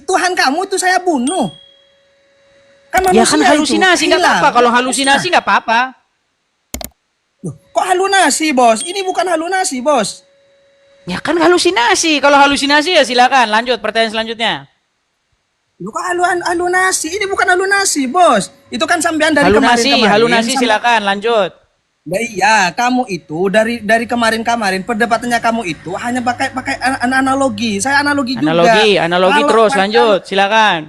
Tuhan kamu itu saya bunuh. Kan Ya kan manusia itu halusinasi, nggak apa-apa. kehilangan Kalau etisnya. halusinasi nggak apa-apa. Loh, kok halunasi, Bos? Ini bukan halunasi, Bos. Ya kan halusinasi. Kalau halusinasi ya silakan. Lanjut pertanyaan selanjutnya. Loh, kok halunasi? Ini bukan halunasi, Bos. Itu kan sampean dari Halunasi, kemarin-kemarin halunasi sampai. silakan. Lanjut. Nah, iya, kamu itu dari kemarin-kamarin perdebatannya kamu itu hanya pakai pakai analogi. Saya analogi juga. Analogi, analogi Kalau terus. macam Lanjut, silakan.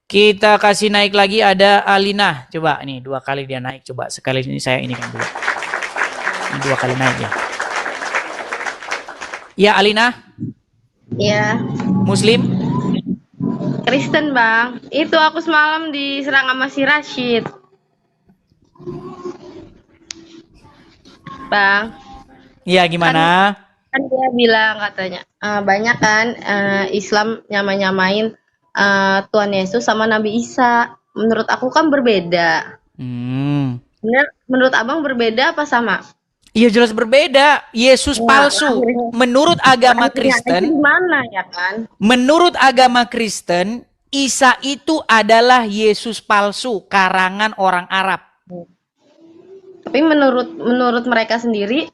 Kita kasih naik lagi ada Alina. Coba nih 2 kali dia naik. Coba sekali ini saya ini kan dulu. Ini 2 kali naik ya. Ya Alina, Iya, Muslim. Kristen bang. Itu aku semalam diserang sama si Rashid. Bang, Ya kan gimana? kan dia bilang katanya banyak kan Islam nyamain Tuhan Yesus sama Nabi Isa. Menurut aku kan berbeda. Hmm. Bener, menurut abang berbeda apa sama? Iya jelas berbeda. Yesus Nah, palsu. Menurut agama lahirnya itu di Kristen, mana ya kan? menurut agama Kristen, Isa itu adalah Yesus palsu, karangan orang Arab. Tapi menurut mereka sendiri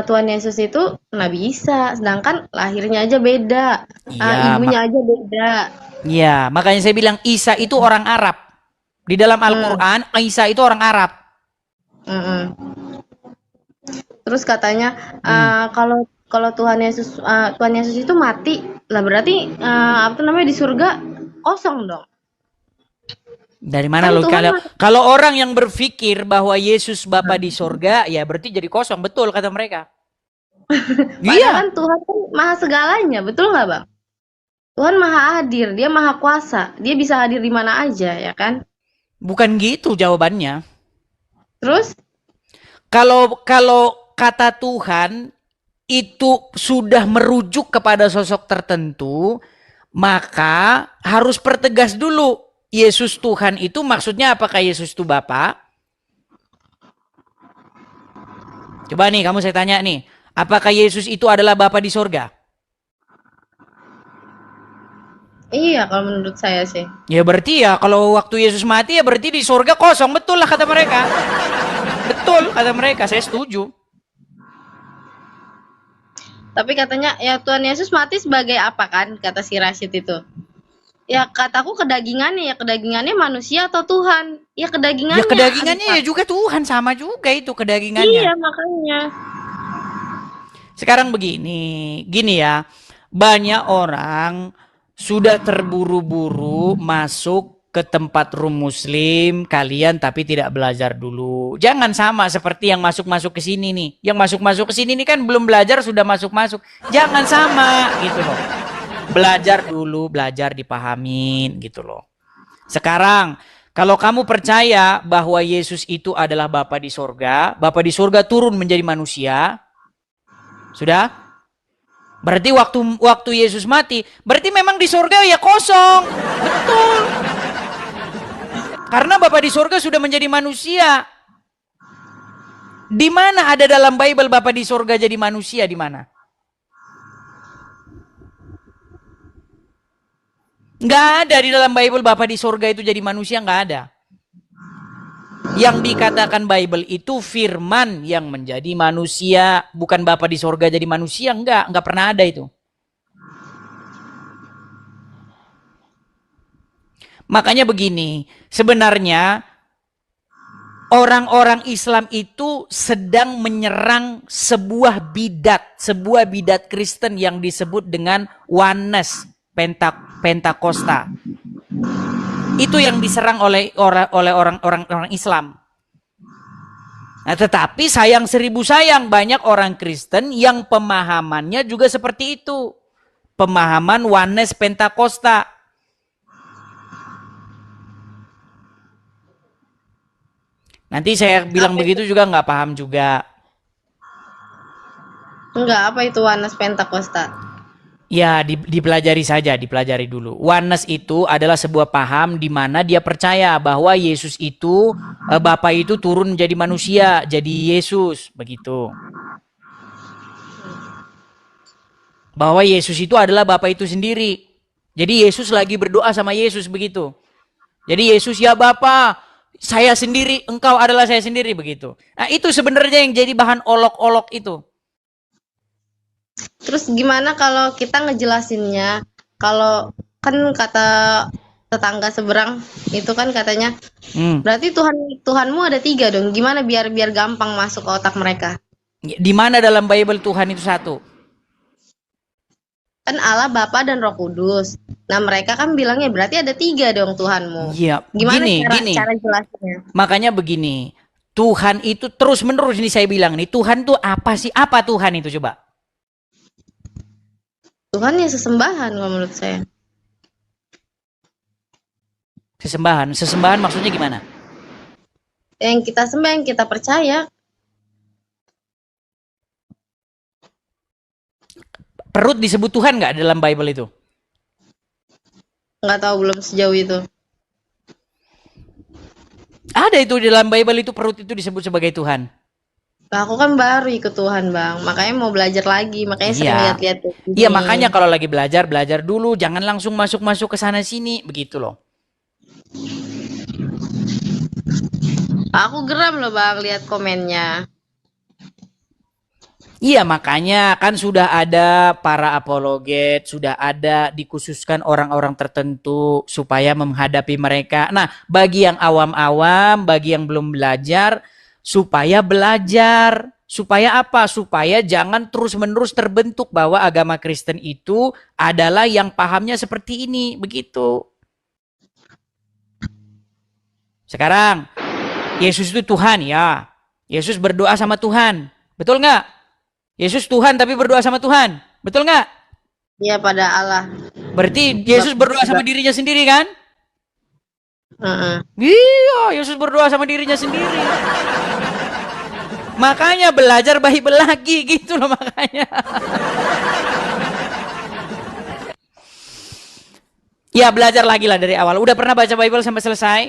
Tuhan Yesus itu Nabi Isa, sedangkan lahirnya aja beda, Iya, ibunya aja beda. iya, makanya saya bilang Isa itu orang Arab. Di dalam Hmm, Al-Qur'an, Isa itu orang Arab. mm-mm. Terus katanya Hmm. kalau kalau Tuhan Yesus itu mati, lah berarti apa tuh namanya di surga kosong dong. Dari mana Kan lo Tuhan kalau mah, kalau orang yang berpikir bahwa Yesus Bapa di sorga, ya berarti jadi kosong, betul kata mereka. padahal kan Iya, Tuhan kan maha segalanya, betul nggak bang? Tuhan maha hadir, dia maha kuasa, dia bisa hadir di mana aja ya kan? bukan gitu jawabannya. Terus Kalau kalau kata Tuhan itu sudah merujuk kepada sosok tertentu, maka harus pertegas dulu. Yesus Tuhan itu maksudnya apakah Yesus itu Bapa? Coba nih kamu saya tanya nih, apakah Yesus itu adalah Bapa di sorga? iya kalau menurut saya sih. Ya berarti ya kalau waktu Yesus mati ya berarti di sorga kosong, betul lah kata mereka. Betul kata mereka, saya setuju. Tapi katanya ya Tuhan Yesus mati sebagai apa kan kata si Rashid itu. Ya kataku kedagingannya manusia atau Tuhan? Ya Ya kedagingannya kedagingannya Pak. ya juga Tuhan, sama juga itu Iya kedagingannya. makanya. Sekarang begini, gini ya, banyak orang sudah terburu-buru masuk ke tempat room muslim kalian tapi tidak belajar dulu. Jangan sama seperti yang masuk-masuk ke sini nih. Yang masuk-masuk ke sini nih kan belum belajar sudah masuk-masuk. Jangan sama gitu loh. Belajar dulu, belajar dipahamin gitu loh. Sekarang kalau kamu percaya bahwa Yesus itu adalah Bapa di sorga, Bapa di sorga turun menjadi manusia, sudah? Berarti waktu Yesus mati, berarti memang di sorga ya kosong. Betul. Karena Bapa di sorga sudah menjadi manusia. Di mana ada dalam Bible Bapa di sorga jadi manusia di mana? Nggak ada di dalam Bible Bapa di sorga itu jadi manusia, nggak ada. Yang dikatakan Bible itu firman yang menjadi manusia, bukan Bapa di sorga jadi manusia, nggak pernah ada itu. Makanya begini, sebenarnya orang-orang Islam itu sedang menyerang sebuah bidat Kristen yang disebut dengan oneness Pentakosta. Itu yang diserang oleh orang-orang Islam. Nah, tetapi sayang seribu sayang banyak orang Kristen yang pemahamannya juga seperti itu. Pemahaman oneness Pentakosta. Nanti saya bilang Apa itu? begitu juga nggak paham juga. Enggak, apa itu Wanes Pentakosta? Ya, dipelajari saja, dipelajari dulu. Oneness itu adalah sebuah paham di mana dia percaya bahwa Yesus itu, Bapa itu turun menjadi manusia, jadi Yesus, begitu. Bahwa Yesus itu adalah Bapa itu sendiri. Jadi Yesus lagi berdoa sama Yesus, begitu. Jadi Yesus, ya Bapa, saya sendiri, engkau adalah saya sendiri, begitu. Nah, itu sebenarnya yang jadi bahan olok-olok itu. Terus gimana kalau kita ngejelasinnya? Kalau kan kata tetangga seberang itu kan katanya, berarti Tuhanmu ada 3 dong. Gimana biar gampang masuk ke otak mereka? Di mana dalam Bible Tuhan itu satu? Kan Allah, Bapa, dan Roh Kudus. Nah, mereka kan bilangnya berarti ada 3 dong Tuhanmu. Iya, Gimana gini. cara jelasnya? Makanya begini, Tuhan itu terus menerus ini saya bilang nih, Tuhan tuh apa sih? Apa Tuhan itu coba? Tuhan ya sesembahan kalau menurut saya. Sesembahan. Sesembahan maksudnya gimana? Yang kita sembah, yang kita percaya. Perut disebut Tuhan nggak dalam Bible itu? Nggak tahu, belum sejauh itu. Ada itu di dalam Bible itu, perut itu disebut sebagai Tuhan. Nah, aku kan baru ikut Tuhan, Bang. Makanya mau belajar lagi. Makanya sering lihat-lihat. Iya, makanya kalau lagi belajar dulu. Jangan langsung masuk-masuk ke sana sini. Begitu loh. Aku geram loh, Bang, lihat komennya. Iya, makanya kan sudah ada para apologet, sudah ada dikhususkan orang-orang tertentu supaya menghadapi mereka. Nah, bagi yang awam-awam, bagi yang belum belajar, supaya belajar. Supaya apa? Supaya jangan terus-menerus terbentuk bahwa agama Kristen itu adalah yang pahamnya seperti ini. Begitu. Sekarang, Yesus itu Tuhan, ya. Yesus berdoa sama Tuhan. Betul nggak? Yesus Tuhan tapi berdoa sama Tuhan. Betul nggak? Iya, pada Allah. Berarti Yesus berdoa sama dirinya sendiri kan? Iya, Yesus berdoa sama dirinya sendiri. Makanya belajar Bible lagi gitu loh makanya. Ya, belajar lagi lah dari awal. Udah pernah baca Bible sampai selesai?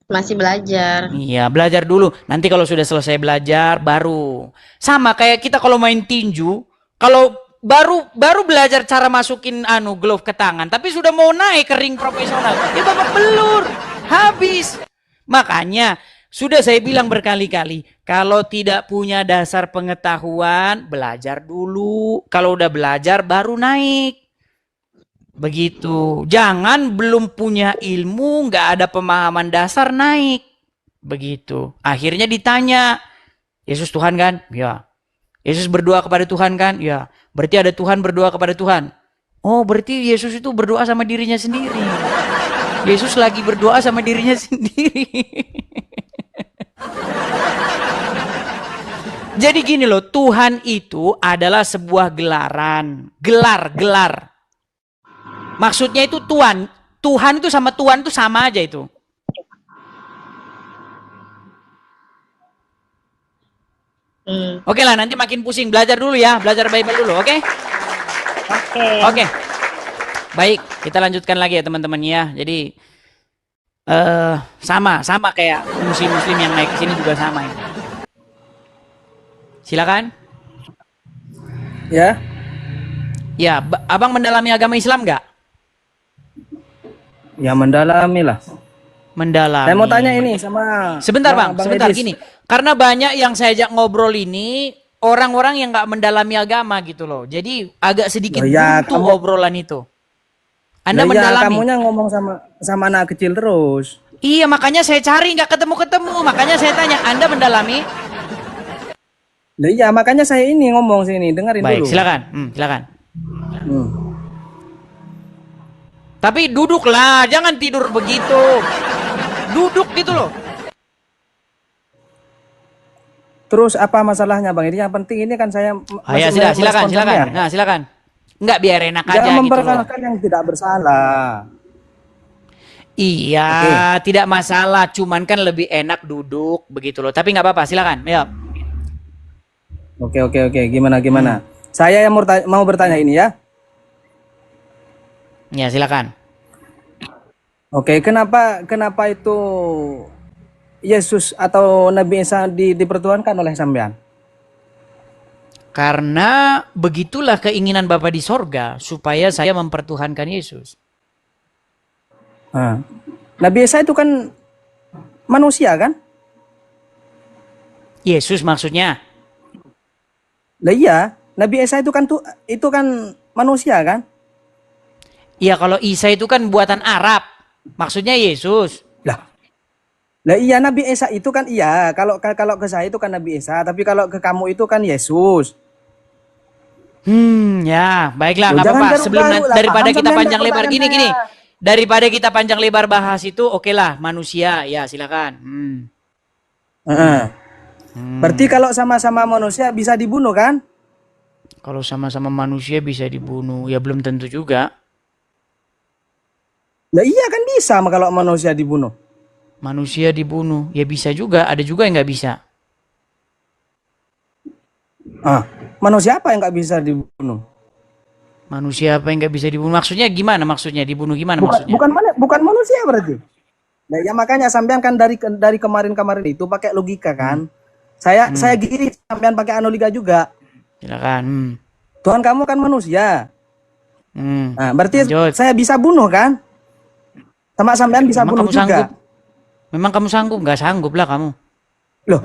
Masih belajar. Iya, belajar dulu. Nanti kalau sudah selesai belajar baru. Sama kayak kita kalau main tinju, kalau baru belajar cara masukin glove ke tangan, tapi sudah mau naik ke ring profesional, ya babak belur. Habis. Makanya sudah saya bilang berkali-kali, kalau tidak punya dasar pengetahuan, belajar dulu. Kalau udah belajar baru naik. Begitu. Jangan belum punya ilmu, nggak ada pemahaman dasar naik. Begitu. Akhirnya ditanya, Yesus Tuhan kan? Ya. Yesus berdoa kepada Tuhan kan? Ya. Berarti ada Tuhan berdoa kepada Tuhan. Oh, berarti Yesus itu berdoa sama dirinya sendiri. Yesus lagi berdoa sama dirinya sendiri. Jadi gini loh, Tuhan itu adalah sebuah gelaran. Gelar. Maksudnya itu Tuhan. Tuhan itu sama Tuhan itu sama aja itu. Oke lah, nanti makin pusing. Belajar dulu ya. Belajar Bible dulu, oke? Oke. Baik, kita lanjutkan lagi ya teman-teman ya. Jadi sama kayak muslim-muslim yang naik ke sini juga sama ya. Silakan. Ya. Ya, abang mendalami agama Islam nggak? Ya mendalami lah. Mendalami. Saya mau tanya ini sama. Sebentar bang, sebentar Edis. gini. Karena banyak yang saya ajak ngobrol ini orang-orang yang nggak mendalami agama gitu loh. Jadi agak sedikit buntu obrolan itu. Anda mendalami. Kamunya ngomong sama anak kecil terus. Iya, makanya saya cari nggak ketemu. Makanya saya tanya, Anda mendalami? Nah, iya, makanya saya ini ngomong sini, dengerin Baik, dulu. Silakan. Tapi duduklah, jangan tidur begitu. Duduk gitu loh. Terus apa masalahnya bang? Ini yang penting ini kan saya. Ya sudah, silakan. Nah, silakan. Enggak, biar enak aja jangan gitu mempersalahkan yang tidak bersalah. Iya, tidak masalah. Cuman kan lebih enak duduk begitu loh. Tapi nggak apa-apa, silakan. Ya. Oke. Gimana? Saya yang mau bertanya ini ya. Ya, silakan. Oke, kenapa itu Yesus atau Nabi Isa dipertuhankan oleh sampean? Karena begitulah keinginan Bapa di sorga, supaya saya mempertuhankan Yesus. Nah, Nabi Isa itu kan manusia kan? Yesus maksudnya. Lah iya, Nabi Isa itu kan manusia kan? Iya, kalau Isa itu kan buatan Arab. Maksudnya Yesus. Lah iya, Nabi Isa itu kan iya, kalau ke saya itu kan Nabi Isa, tapi kalau ke kamu itu kan Yesus. Ya, baiklah, nggak Jangan apa-apa. garuk-garuk Sebelum lah, daripada paham kita sampean panjang nggak lebar pertanyaan gini, saya? daripada kita panjang lebar bahas itu, oke lah, manusia, ya silakan. Heeh. Berarti kalau sama-sama manusia bisa dibunuh kan? Kalau sama-sama manusia bisa dibunuh, ya belum tentu juga. Lah iya kan bisa kalau manusia dibunuh. Manusia dibunuh, ya bisa juga. Ada juga yang nggak bisa. Manusia apa yang nggak bisa dibunuh? Manusia apa yang nggak bisa dibunuh? Maksudnya gimana? Maksudnya dibunuh gimana maksudnya? Bukan manusia berarti. Nah, ya makanya sampean kan dari kemarin-kemarin itu pakai logika kan. Saya gini sampean pakai analogi juga. Silakan. Tuhan kamu kan manusia. Nah, berarti Lanjut. saya bisa bunuh kan? Sama sampean bisa Memang bunuh kamu juga. sanggup? Memang kamu sanggup? Nggak sanggup lah kamu. Loh,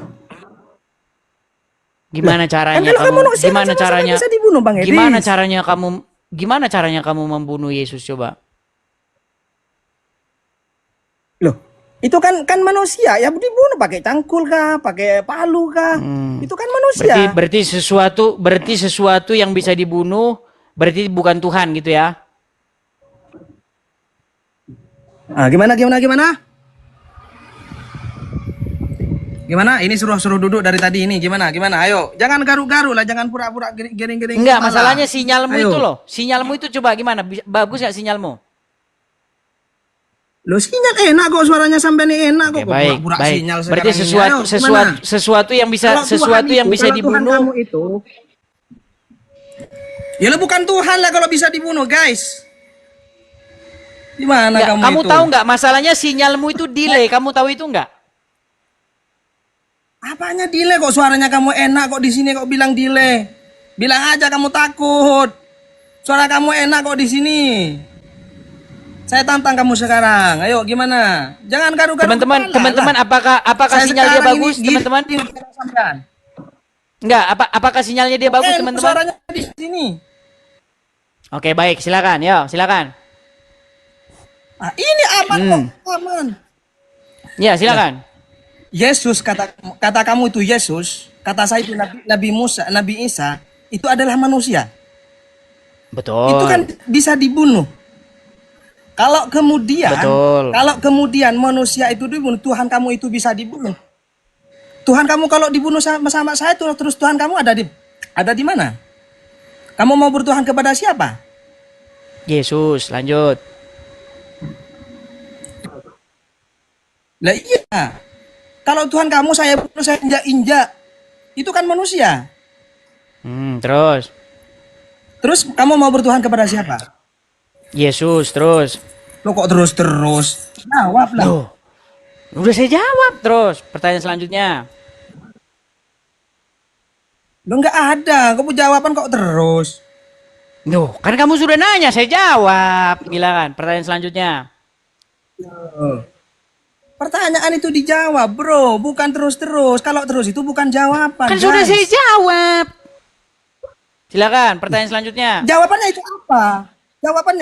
Gimana caranya kalau kamu? manusia kan Gimana sama-sama caranya? bisa dibunuh, Bang Edis. Gimana caranya kamu membunuh Yesus coba? Loh, itu kan manusia ya dibunuh pakai cangkul kah, pakai palu kah? Itu kan manusia. Berarti sesuatu yang bisa dibunuh berarti bukan Tuhan gitu ya? Gimana? Gimana? Ini suruh duduk dari tadi ini. Gimana? Ayo, jangan garuk-garuk lah, jangan pura-pura gering-gering. Enggak, kepala. masalahnya sinyalmu Ayo. itu loh. Sinyalmu itu coba gimana? Bagus nggak sinyalmu? Loh, sinyal enak kok, suaranya sampai nih enak kok. Oke, baik, Pura-pura baik. sinyal Berarti sekarang ini. Ayo, gimana? sesuatu yang bisa Kalau sesuatu Tuhan yang itu, bisa kalau dibunuh. Tuhan kamu itu, ya lah bukan Tuhan lah kalau bisa dibunuh, guys. Gimana Enggak, kamu kamu itu? tahu nggak masalahnya sinyalmu itu delay? Kamu tahu itu nggak? Apanya delay kok, suaranya kamu enak kok, di sini kok bilang delay. Bilang aja kamu takut. Suara kamu enak kok di sini. Saya tantang kamu sekarang. Ayo gimana? Jangan garuk-garuk Teman-teman, kepala teman-teman, lah. apakah Saya sinyal dia sekarang bagus, ini teman-teman? gini sampean. Enggak, apakah sinyalnya dia bagus, teman-teman? Suaranya di sini. Oke, baik, silakan. Yo, silakan. Ini aman kok, aman. Ya, silakan. Yesus kata kamu itu Yesus, kata saya itu Nabi Musa, Nabi Isa itu adalah manusia. Betul. Itu kan bisa dibunuh. Kalau kemudian manusia itu dibunuh, Tuhan kamu itu bisa dibunuh. Tuhan kamu kalau dibunuh sama saya terus Tuhan kamu ada di mana? Kamu mau bertuhan kepada siapa? Yesus, lanjut. Lah iya. Kalau Tuhan kamu saya bunuh, saya injak-injak, itu kan manusia. Terus. Terus kamu mau bertuhan kepada siapa? Yesus, terus. Lo kok terus? Jawab lah. Loh, udah saya jawab terus. Pertanyaan selanjutnya. Lo nggak ada, kamu jawaban kok terus. Loh, kan kamu sudah nanya, saya jawab. Gila kan? Pertanyaan selanjutnya. Pertanyaan itu dijawab, bro, bukan terus-terus. Kalau terus itu bukan jawaban. Kan sudah guys. saya jawab. Silakan, pertanyaan selanjutnya. Jawabannya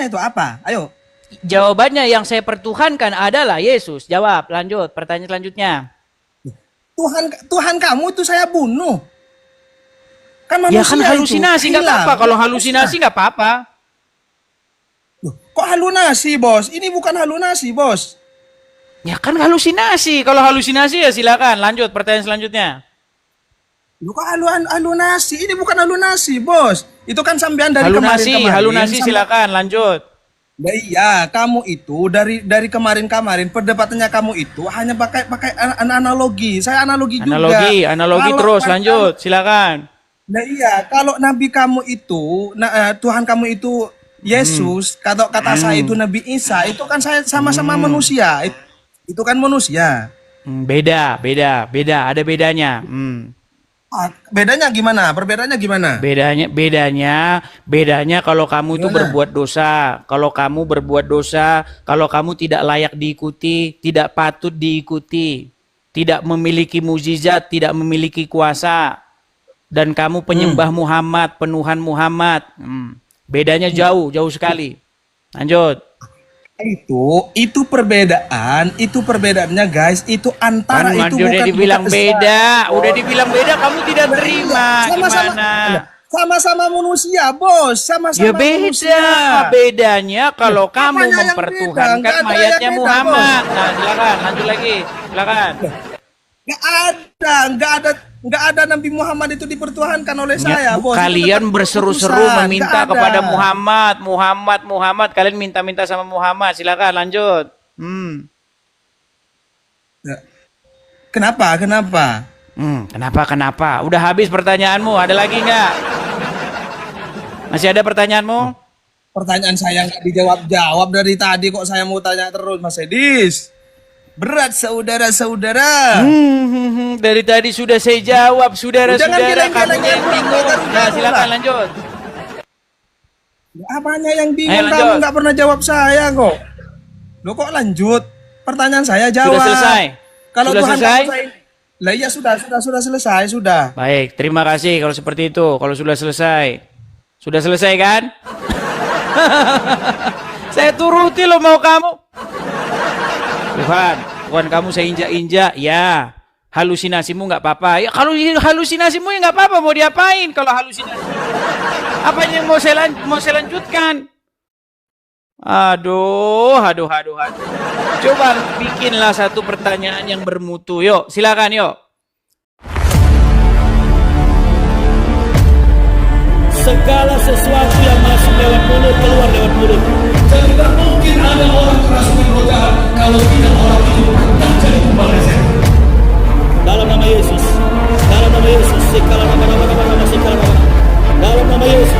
itu apa? Ayo. Jawabannya yang saya pertuhankan adalah Yesus. Jawab, lanjut. Pertanyaan selanjutnya. Tuhan kamu itu saya bunuh. Kan Ya manusia kan halusinasi, itu. nggak Gila. apa-apa. Kalau halusinasi nggak apa-apa. Loh, kok halusinasi, bos? Ini bukan halusinasi, bos. Ya kan halusinasi. Kalau halusinasi ya silakan. Lanjut, pertanyaan selanjutnya. Lu kok halusinasi? Ini bukan halusinasi, bos. Itu kan sampean dari kemarin-kemarin. Halunasi silakan. Lanjut. Nah, iya, kamu itu dari kemarin-kamarin perdebatannya kamu itu hanya pakai analogi. Saya analogi juga. Analogi Kalau terus. kan Lanjut, silakan. Nah iya, kalau Nabi kamu itu, Tuhan kamu itu Yesus, kata saya itu Nabi Isa, itu kan saya sama-sama manusia. Itu kan manusia. Beda, ada bedanya. Bedanya gimana? Perbedaannya gimana? Bedanya kalau kamu itu Gimana? berbuat dosa. Kalau kamu berbuat dosa, kalau kamu tidak layak diikuti, tidak patut diikuti, tidak memiliki mukjizat, tidak memiliki kuasa, dan kamu penyembah Muhammad, penuhan Muhammad. Bedanya jauh sekali. Lanjut. Itu perbedaannya guys, itu antara Kan itu udah dibilang bukan beda, udah dibilang beda, kamu tidak terima. sama-sama Gimana? sama-sama manusia, Bos. Ya Sama-sama beda. manusia. Bedanya kalau kamu Apanya yang beda? mempertuhankan Nggak ada mayatnya yang beda, Muhammad. Nah, silakan, lanjut lagi. Silakan. Nggak ada Nabi Muhammad itu dipertuhankan oleh saya, Bos. Itu Kalian tetap berseru-seru keputusan. meminta Nggak ada. kepada Muhammad. Kalian minta-minta sama Muhammad. Silakan lanjut. Kenapa? Kenapa? Udah habis pertanyaanmu? Ada lagi nggak? Masih ada pertanyaanmu? Pertanyaan saya nggak dijawab-jawab dari tadi, kok saya mau tanya terus, Mas Edis. Berat, saudara-saudara. Dari tadi sudah saya jawab, Jangan saudara-saudara. Kamu geleng-geleng yang ya, bingung. Bro. Nah, silakan lanjut. Apanya yang bingung? Ayo, lanjut. Kamu nggak pernah jawab saya kok. Lo kok lanjut? Pertanyaan saya jawab. Sudah selesai? Kalau Sudah Tuhan selesai? kamu saya... Lah iya sudah selesai, sudah. Baik, terima kasih kalau seperti itu. Kalau sudah selesai. Sudah selesai kan? Saya turuti loh mau kamu. Tuhan kamu saya injak-injak. Ya, halusinasimu nggak apa-apa. Ya kalau halusinasimu ya nggak apa-apa. Mau diapain kalau halusinasi? Apa yang mau saya lanjutkan? Aduh. Coba bikinlah satu pertanyaan yang bermutu. Yuk, silakan yuk. Segala sesuatu yang masuk lewat mulut keluar lewat mulut. Tidak mungkin ada orang kerasukan roh jahat kalau tidak orang itu pernah jadi tumbal reset. Dalam nama Yesus. Dalam nama Yesus. Dalam nama Yesus.